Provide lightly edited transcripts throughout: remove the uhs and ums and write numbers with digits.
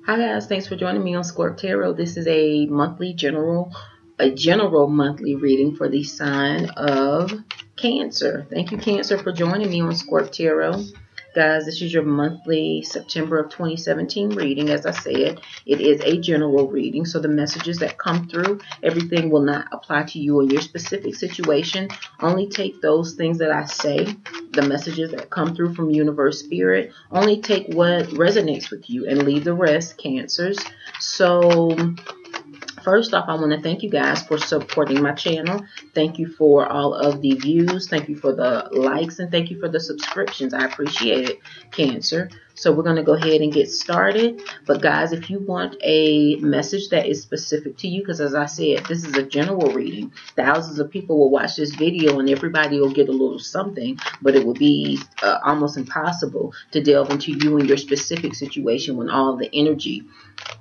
Hi guys, thanks for joining me on Scorp Tarot. This is a general monthly reading for the sign of Cancer. Thank you, Cancer, for joining me on Scorp Tarot. Guys, this is your monthly September of 2017 reading. As I said, it is a general reading, so the messages that come through, everything will not apply to you or your specific situation. Only take those things that I say, the messages that come through from Universe Spirit. Only take what resonates with you and leave the rest, Cancers. So first off, I want to thank you guys for supporting my channel. Thank you for all of the views. Thank you for the likes. And thank you for the subscriptions. I appreciate it, Cancer. So we're going to go ahead and get started. But guys, if you want a message that is specific to you, because as I said, this is a general reading. Thousands of people will watch this video and everybody will get a little something. But it will be almost impossible to delve into you and your specific situation when all the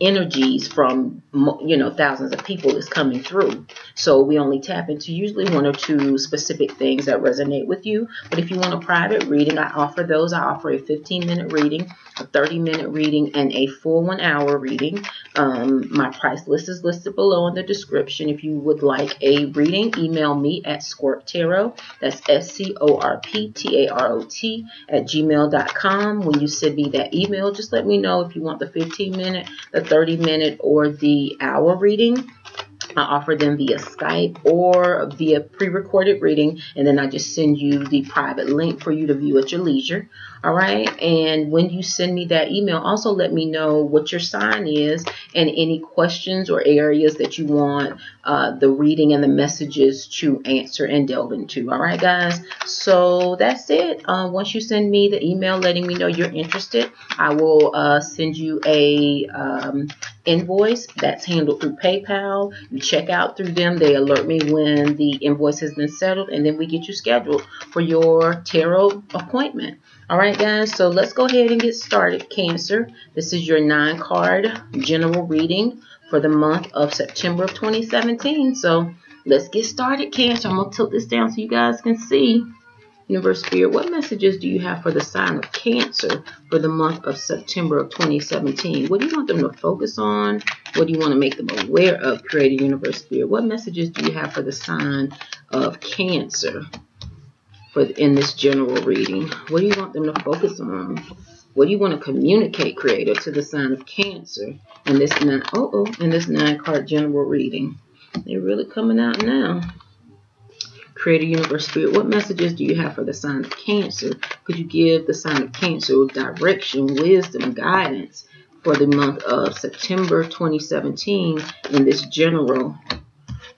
energies from, you know, thousands of people is coming through. So we only tap into usually one or two specific things that resonate with you. But if you want a private reading, I offer those. I offer a 15-minute reading, a 30-minute reading, and a full 1-hour reading. My price list is listed below in the description. If you would like a reading, email me at ScorpTarot. That's ScorpTarot @gmail.com. When you send me that email, just let me know if you want the 15-minute, the 30-minute, or the hour reading. I offer them via Skype or via pre-recorded reading, and then I just send you the private link for you to view at your leisure. All right, and when you send me that email, also let me know what your sign is and any questions or areas that you want the reading and the messages to answer and delve into. All right, guys, so that's it. Once you send me the email letting me know you're interested, I will send you a invoice that's handled through PayPal. You check out through them. They alert me when the invoice has been settled, and then we get you scheduled for your tarot appointment. All right, guys, so let's go ahead and get started, Cancer. This is your 9-card general reading for the month of September of 2017. So let's get started, Cancer. I'm going to tilt this down so you guys can see. Universe Spirit, what messages do you have for the sign of Cancer for the month of September of 2017? What do you want them to focus on? What do you want to make them aware of, Creator Universe Spirit? What messages do you have for the sign of Cancer in this general reading? What do you want them to focus on? What do you want to communicate, Creator, to the sign of Cancer in this 9-card general reading? They're really coming out now. Creator Universe Spirit, what messages do you have for the sign of Cancer? Could you give the sign of Cancer direction, wisdom, guidance for the month of September 2017 in this general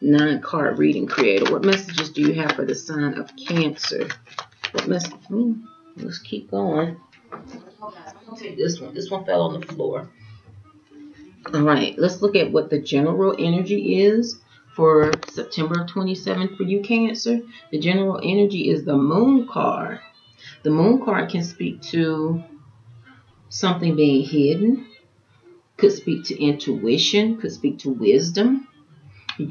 9-card reading, Creator? What messages do you have for the sign of Cancer? What message? Let's keep going. I'm going to take this one. This one fell on the floor. All right, let's look at what the general energy is for September 27th for you, Cancer. The general energy is the Moon card. The Moon card can speak to something being hidden, could speak to intuition, could speak to wisdom.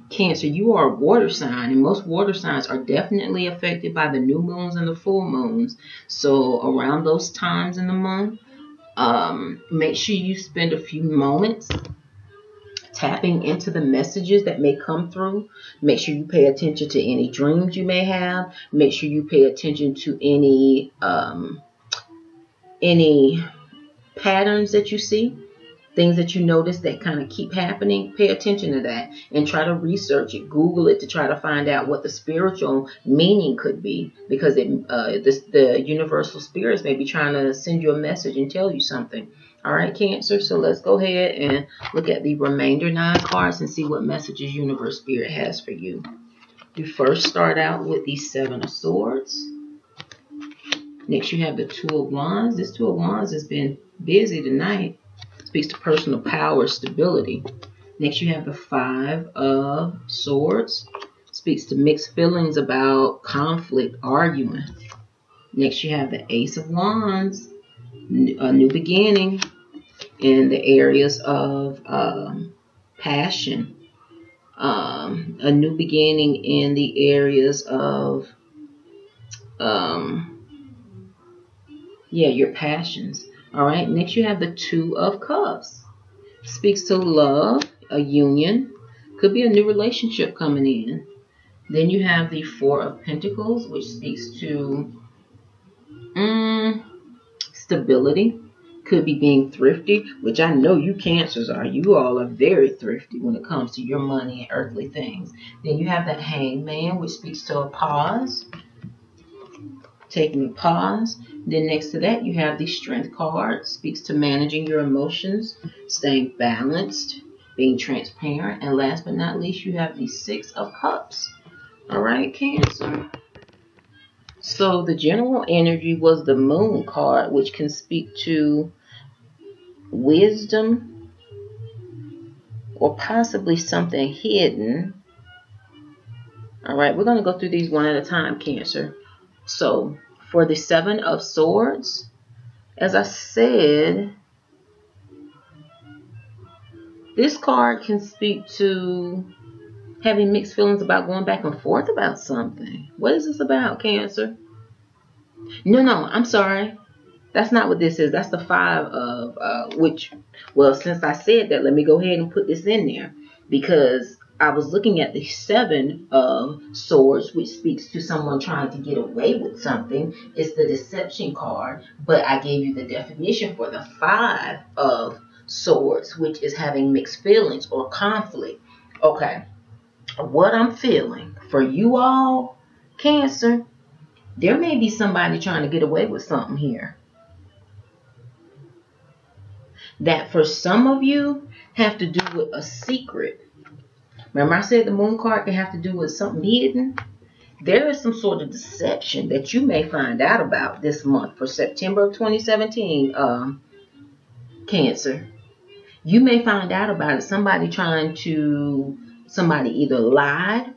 Cancer, you are a water sign, and most water signs are definitely affected by the new moons and the full moons. So around those times in the month, make sure you spend a few moments tapping into the messages that may come through. Make sure you pay attention to any dreams you may have. Make sure you pay attention to any patterns that you see, things that you notice that kind of keep happening. Pay attention to that and try to research it. Google it to try to find out what the spiritual meaning could be, because the universal spirits may be trying to send you a message and tell you something. All right, Cancer, so let's go ahead and look at the remainder 9 cards and see what messages Universe Spirit has for you. We first start out with the 7 of Swords. Next, you have the 2 of Wands. This 2 of Wands has been busy tonight. Speaks to personal power, stability. Next, you have the 5 of Swords. Speaks to mixed feelings about conflict, arguing. Next, you have the Ace of Wands. A new beginning in the areas of passion. A new beginning in the areas of your passions. All right, next you have the 2 of Cups. speaks to love, a union. Could be a new relationship coming in. Then you have the Four of Pentacles, which speaks to stability. Could be being thrifty, which I know you Cancers are. You all are very thrifty when it comes to your money and earthly things. Then you have that Hangman, which speaks to a pause. Taking a pause. Then next to that, you have the Strength card. Speaks to managing your emotions, staying balanced, being transparent. And last but not least, you have the Six of Cups. All right, Cancer. So the general energy was the Moon card, which can speak to wisdom or possibly something hidden. All right, we're going to go through these one at a time, Cancer. So for the Seven of Swords, as I said, this card can speak to having mixed feelings about going back and forth about something. What is this about, Cancer? No, I'm sorry. That's not what this is. That's the Five of, well, since I said that, let me go ahead and put this in there. Because I was looking at the Seven of Swords, which speaks to someone trying to get away with something. It's the Deception card. But I gave you the definition for the Five of Swords, which is having mixed feelings or conflict. Okay. What I'm feeling for you all, Cancer, there may be somebody trying to get away with something here. That for some of you have to do with a secret. Remember I said the Moon card can have to do with something hidden? There is some sort of deception that you may find out about this month for September of 2017, Cancer. You may find out about it. Somebody either lied,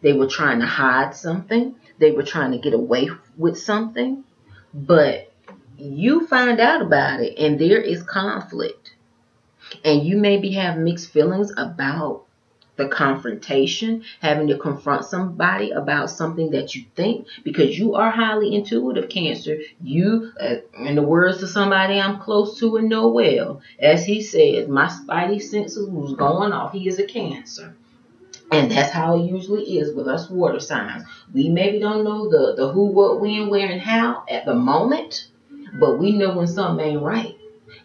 they were trying to hide something, they were trying to get away with something, but you find out about it and there is conflict. And you maybe have mixed feelings about the confrontation, having to confront somebody about something that you think, because you are highly intuitive, Cancer. You, in the words of somebody I'm close to and know well, as he says, my spidey senses was going off. He is a Cancer. And that's how it usually is with us water signs. We maybe don't know the who, what, when, where, and how at the moment, but we know when something ain't right.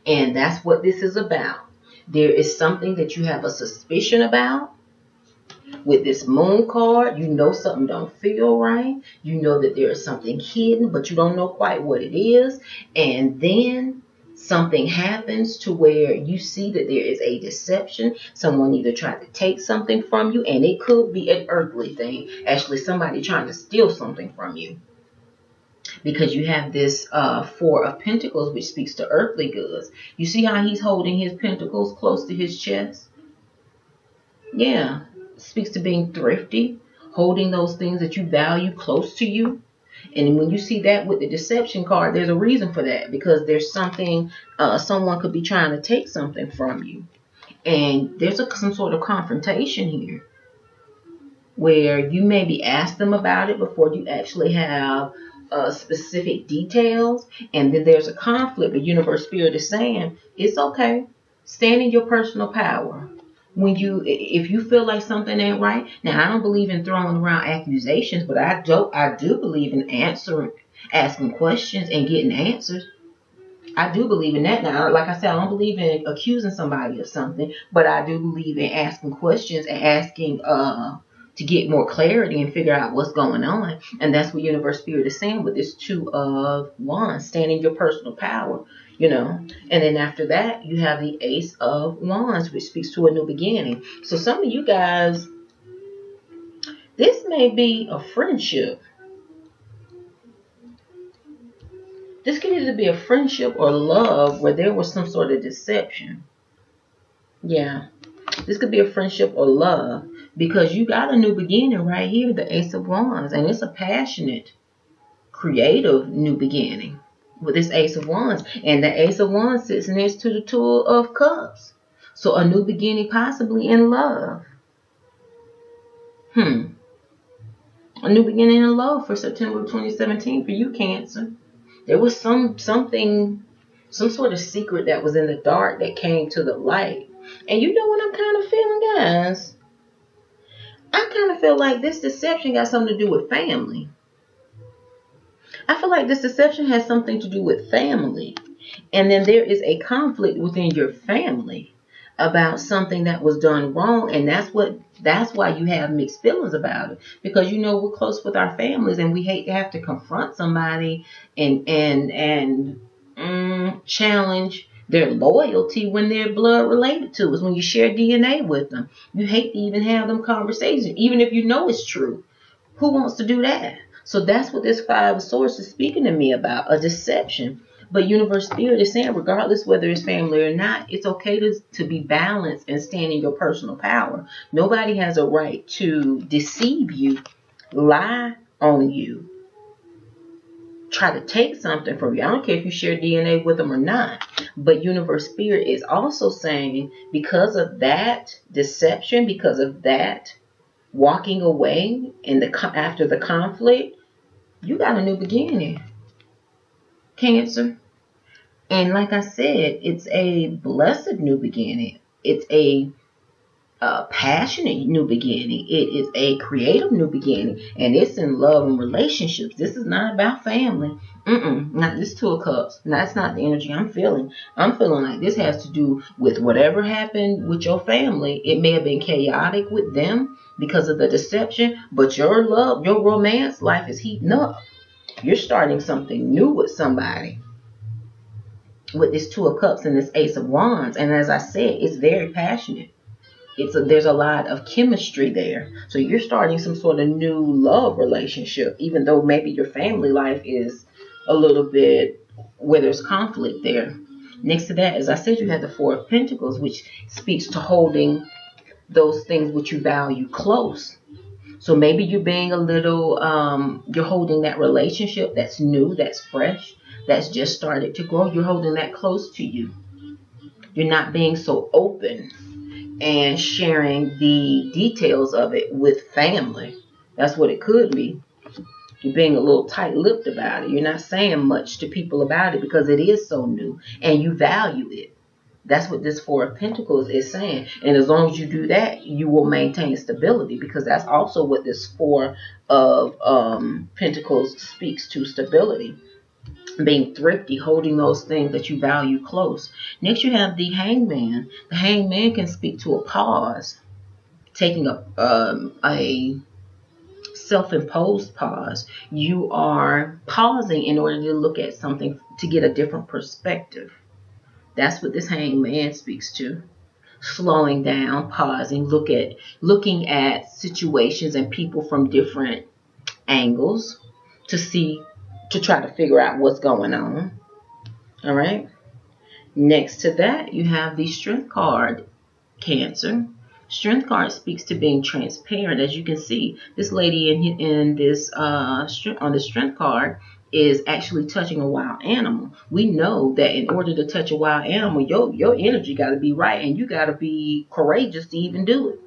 And that's what this is about. There is something that you have a suspicion about. With this Moon card, you know something don't feel right. You know that there is something hidden, but you don't know quite what it is. And then something happens to where you see that there is a deception. Someone either tried to take something from you, and it could be an earthly thing. Actually, somebody trying to steal something from you. Because you have this Four of Pentacles, which speaks to earthly goods. You see how he's holding his pentacles close to his chest? Yeah. Speaks to being thrifty, holding those things that you value close to you. And when you see that with the Deception card, there's a reason for that. Because there's something, someone could be trying to take something from you. And there's some sort of confrontation here, where you maybe ask them about it before you actually have specific details. And then there's a conflict. The universe spirit is saying, it's okay. Stand in your personal power. If you feel like something ain't right. Now, I don't believe in throwing around accusations, but I do believe in asking questions and getting answers. I do believe in that. Now, like I said, I don't believe in accusing somebody of something, but I do believe in asking questions and asking to get more clarity and figure out what's going on. And that's what Universe Spirit is saying with this Two of Wands, standing in your personal power. You know, and then after that, you have the Ace of Wands, which speaks to a new beginning. So some of you guys, this may be a friendship. This could either be a friendship or love where there was some sort of deception. Yeah, this could be a friendship or love because you got a new beginning right here, the Ace of Wands. And it's a passionate, creative new beginning. With this Ace of Wands. And the Ace of Wands sits next to the Two of Cups. So a new beginning possibly in love. A new beginning in love for September 2017 for you, Cancer. There was something some sort of secret that was in the dark that came to the light. And you know what I'm kind of feeling, guys? I kind of feel like this deception got something to do with family. I feel like this deception has something to do with family. And then there is a conflict within your family about something that was done wrong, and that's why you have mixed feelings about it, because you know we're close with our families and we hate to have to confront somebody and challenge their loyalty when they're blood related to us, when you share DNA with them. You hate to even have them conversations, even if you know it's true. Who wants to do that? So that's what this Five of Swords is speaking to me about, a deception. But Universe Spirit is saying, regardless whether it's family or not, it's okay to be balanced and stand in your personal power. Nobody has a right to deceive you, lie on you, try to take something from you. I don't care if you share DNA with them or not. But Universe Spirit is also saying, because of that deception, because of that walking away after the conflict, you got a new beginning, Cancer. And like I said, it's a blessed new beginning. It's a passionate new beginning. It is a creative new beginning. And it's in love and relationships. This is not about family. Not this Two of Cups. That's not the energy I'm feeling. I'm feeling like this has to do with whatever happened with your family. It may have been chaotic with them because of the deception, but your love, your romance life is heating up. You're starting something new with somebody. With this Two of Cups and this Ace of Wands. And as I said, it's very passionate. There's a lot of chemistry there. So you're starting some sort of new love relationship, even though maybe your family life is a little bit where there's conflict there. Next to that, as I said, you have the Four of Pentacles, which speaks to holding those things which you value close. So maybe you're being a little, you're holding that relationship that's new, that's fresh, that's just started to grow. You're holding that close to you. You're not being so open and sharing the details of it with family. That's what it could be. You're being a little tight-lipped about it. You're not saying much to people about it because it is so new and you value it. That's what this Four of Pentacles is saying. And as long as you do that, you will maintain stability, because that's also what this Four of Pentacles speaks to, stability. Being thrifty, holding those things that you value close. Next, you have the Hangman. The Hangman can speak to a pause, taking a self-imposed pause. You are pausing in order to look at something to get a different perspective. That's what this Hangman speaks to. Slowing down, pausing, looking at situations and people from different angles to try to figure out what's going on. All right. Next to that, you have the Strength card, Cancer. Strength card speaks to being transparent. As you can see, this lady in this on the Strength card is actually touching a wild animal. We know that in order to touch a wild animal, your energy got to be right, and you got to be courageous to even do it.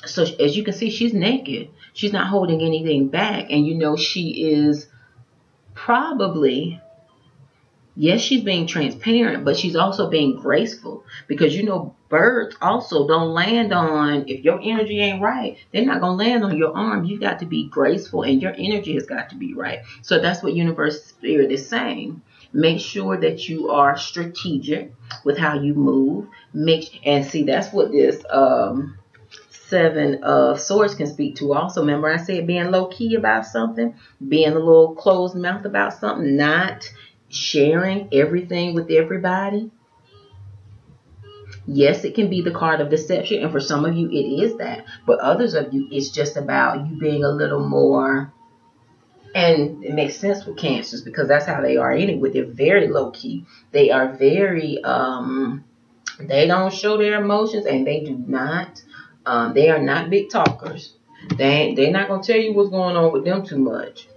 So as you can see, she's naked. She's not holding anything back, and you know she is probably, yes, she's being transparent, but she's also being graceful, because you know birds also don't land on, if your energy ain't right, they're not going to land on your arm. You got to be graceful, and your energy has got to be right. So that's what Universe Spirit is saying. Make sure that you are strategic with how you move. And see, that's what this Seven of Swords can speak to also. Remember I said being low-key about something, being a little closed mouth about something, not sharing everything with everybody. Yes, it can be the card of deception, and for some of you it is that. But others of you, it's just about you being a little more, and it makes sense with Cancers because that's how they are anyway. They're very low-key. They are very, they don't show their emotions, and they do not. They are not big talkers. They're not going to tell you what's going on with them too much.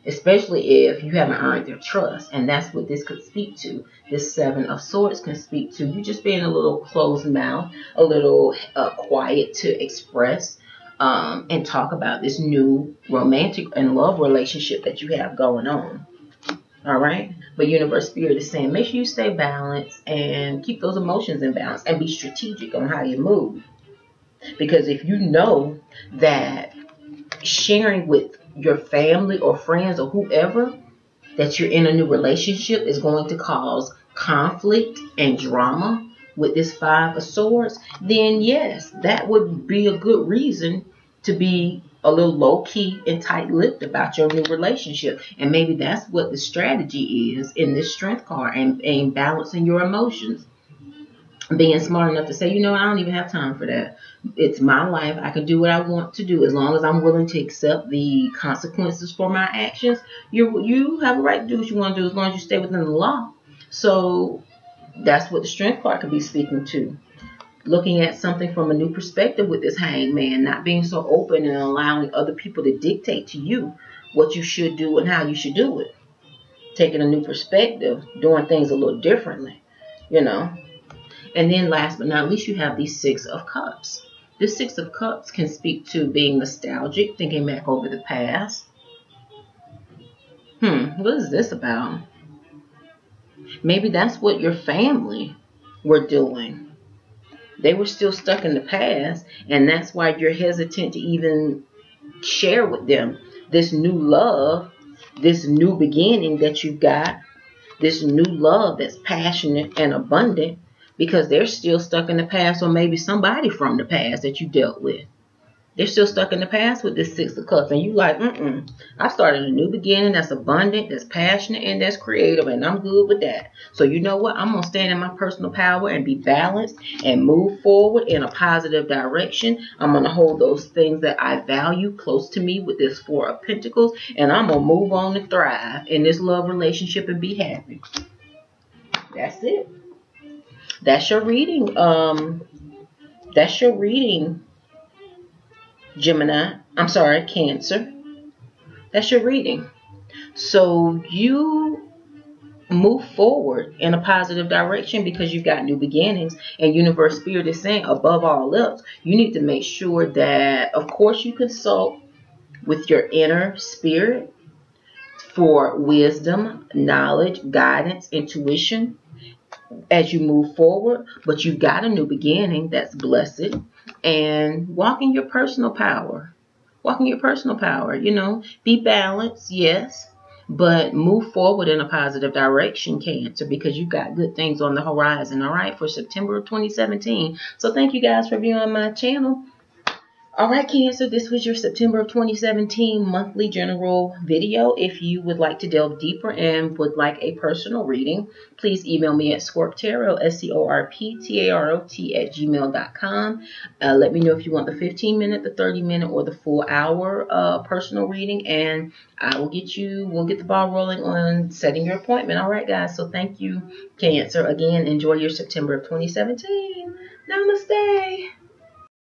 Especially if you haven't earned their trust. And that's what this could speak to. This Seven of Swords can speak to you just being a little closed mouth, a little quiet to express and talk about this new romantic and love relationship that you have going on. All right. But Universe Spirit is saying, make sure you stay balanced and keep those emotions in balance and be strategic on how you move. Because if you know that sharing with your family or friends or whoever that you're in a new relationship is going to cause conflict and drama with this 5 of Swords, then yes, that would be a good reason to be a little low-key and tight-lipped about your new relationship. And maybe that's what the strategy is in this Strength card, and balancing your emotions. Being smart enough to say, you know, I don't even have time for that. It's my life. I can do what I want to do as long as I'm willing to accept the consequences for my actions. You have a right to do what you want to do as long as you stay within the law. So that's what the Strength card could be speaking to. Looking at something from a new perspective with this Hangman, not being so open and allowing other people to dictate to you what you should do and how you should do it. Taking a new perspective, doing things a little differently, you know. And then last but not least, you have the 6 of Cups. This 6 of Cups can speak to being nostalgic, thinking back over the past. What is this about? Maybe that's what your family were doing. They were still stuck in the past, and that's why you're hesitant to even share with them this new love, this new beginning that you've got, this new love that's passionate and abundant, because they're still stuck in the past, or maybe somebody from the past that you dealt with. They're still stuck in the past with this 6 of Cups, and you like, I started a new beginning that's abundant, that's passionate, and that's creative, and I'm good with that. So you know what? I'm going to stand in my personal power and be balanced and move forward in a positive direction. I'm going to hold those things that I value close to me with this 4 of Pentacles, and I'm going to move on and thrive in this love relationship and be happy. That's it. That's your reading. That's your reading, Gemini. I'm sorry, Cancer. That's your reading. So you move forward in a positive direction because you've got new beginnings. And Universe Spirit is saying, above all else, you need to make sure that, of course, you consult with your inner spirit for wisdom, knowledge, guidance, intuition as you move forward. But you've got a new beginning that's blessed. And walk in your personal power. Walk in your personal power, you know. Be balanced, yes. But move forward in a positive direction, Cancer, because you've got good things on the horizon, all right, for September of 2017. So thank you guys for viewing my channel. All right, Cancer, this was your September of 2017 monthly general video. If you would like to delve deeper and would like a personal reading, please email me at ScorpTarot, ScorpTarot @gmail.com. Let me know if you want the 15-minute, the 30-minute, or the full hour personal reading, and we'll get the ball rolling on setting your appointment. All right, guys, so thank you, Cancer. Again, enjoy your September of 2017. Namaste.